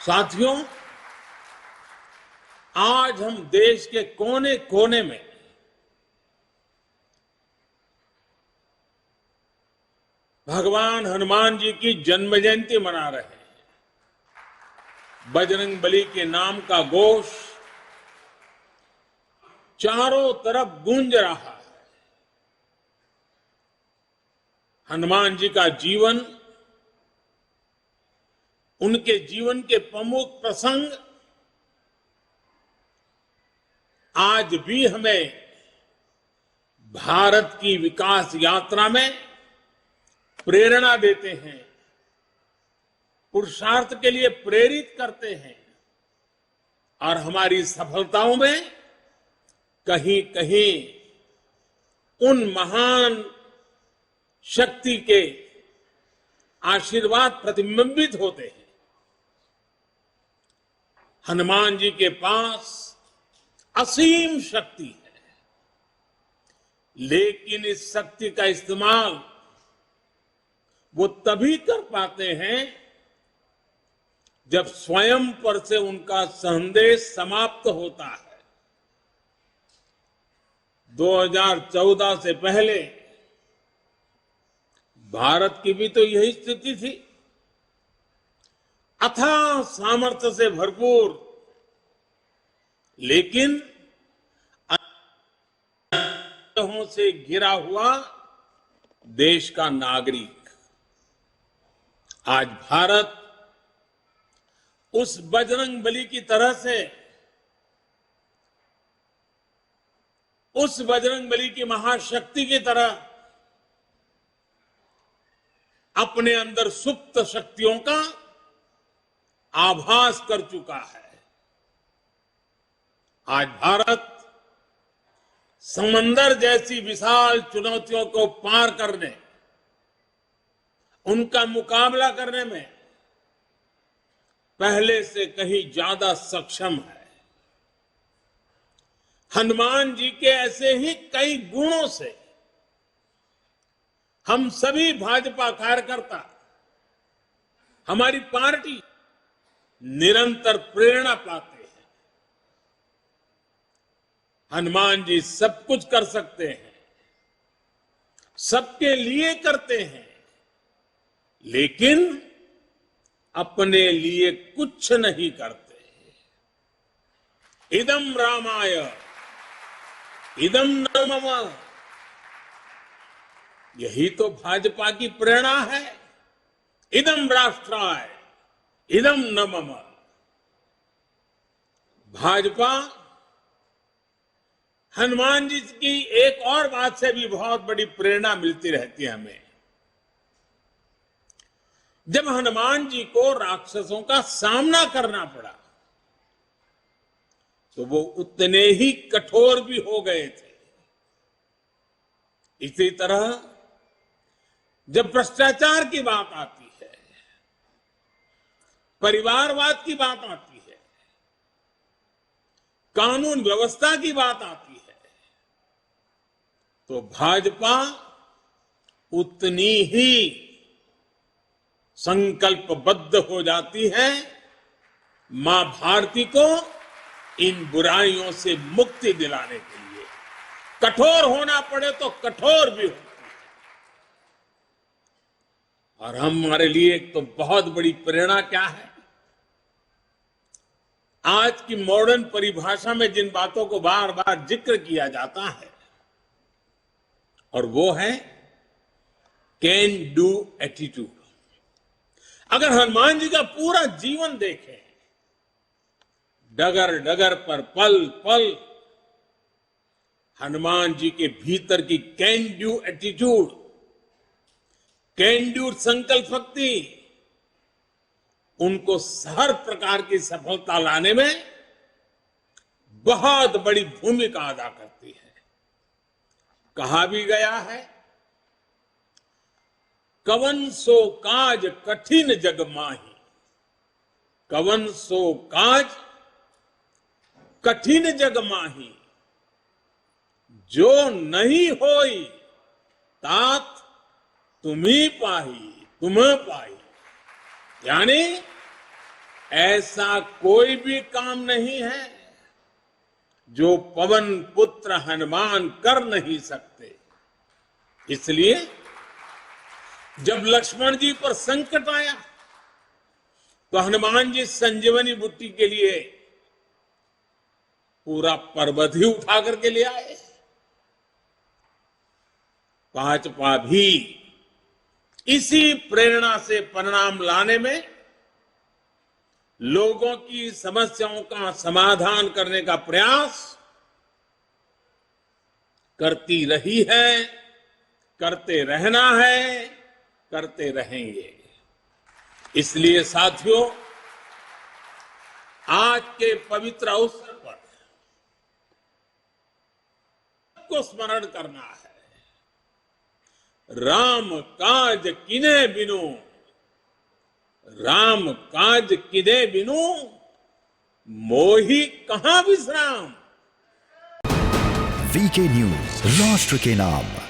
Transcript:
साथियों, आज हम देश के कोने कोने में भगवान हनुमान जी की जन्म जयंती मना रहे हैं। बजरंग बली के नाम का घोष चारों तरफ गूंज रहा है। हनुमान जी का जीवन, उनके जीवन के प्रमुख प्रसंग आज भी हमें भारत की विकास यात्रा में प्रेरणा देते हैं, पुरुषार्थ के लिए प्रेरित करते हैं और हमारी सफलताओं में कहीं कहीं उन महान शक्ति के आशीर्वाद प्रतिबिंबित होते हैं। हनुमान जी के पास असीम शक्ति है, लेकिन इस शक्ति का इस्तेमाल वो तभी कर पाते हैं जब स्वयं पर से उनका संदेश समाप्त होता है। 2014 से पहले भारत की भी तो यही स्थिति थी। अथाह सामर्थ्य से भरपूर, लेकिन से घिरा हुआ देश का नागरिक। आज भारत उस बजरंग बली की तरह से, उस बजरंग बली की महाशक्ति की तरह अपने अंदर सुप्त शक्तियों का आभास कर चुका है। आज भारत समंदर जैसी विशाल चुनौतियों को पार करने, उनका मुकाबला करने में पहले से कहीं ज्यादा सक्षम है। हनुमान जी के ऐसे ही कई गुणों से हम सभी भाजपा कार्यकर्ता, हमारी पार्टी निरंतर प्रेरणा पाते हैं। हनुमान जी सब कुछ कर सकते हैं, सबके लिए करते हैं, लेकिन अपने लिए कुछ नहीं करते। इदम रामाय इदम न मम, यही तो भाजपा की प्रेरणा है। इदम राष्ट्राय इदम न मम। भाजपा हनुमान जी की एक और बात से भी बहुत बड़ी प्रेरणा मिलती रहती है हमें। जब हनुमान जी को राक्षसों का सामना करना पड़ा तो वो उतने ही कठोर भी हो गए थे। इसी तरह जब भ्रष्टाचार की बात आती है, परिवारवाद की बात आती है, कानून व्यवस्था की बात आती है, तो भाजपा उतनी ही संकल्पबद्ध हो जाती है मां भारती को इन बुराइयों से मुक्ति दिलाने के लिए। कठोर होना पड़े तो कठोर भी होती है। और हमारे लिए एक तो बहुत बड़ी प्रेरणा क्या है, आज की मॉडर्न परिभाषा में जिन बातों को बार बार जिक्र किया जाता है, और वो है कैन डू एटीट्यूड। अगर हनुमान जी का पूरा जीवन देखें, डगर डगर पर पल पल हनुमान जी के भीतर की can do attitude, can do संकल्प शक्ति उनको हर प्रकार की सफलता लाने में बहुत बड़ी भूमिका अदा करती है। कहा भी गया है, कवन सो काज कठिन जग माही, कवन सो काज कठिन जग माही, जो नहीं होई तात तुम्ही पाही तुम्हें पाही। यानी ऐसा कोई भी काम नहीं है जो पवन पुत्र हनुमान कर नहीं सकते। इसलिए जब लक्ष्मण जी पर संकट आया तो हनुमान जी संजीवनी बूटी के लिए पूरा पर्वत ही उठा करके ले आए। भाजपा भी इसी प्रेरणा से परिणाम लाने में, लोगों की समस्याओं का समाधान करने का प्रयास करती रही है, करते रहना है, करते रहेंगे। इसलिए साथियों, आज के पवित्र अवसर पर को स्मरण करना है, राम काज किने बिनु, राम काज किने बिनु मोहि कहां विश्राम। वीके न्यूज, राष्ट्र के नाम।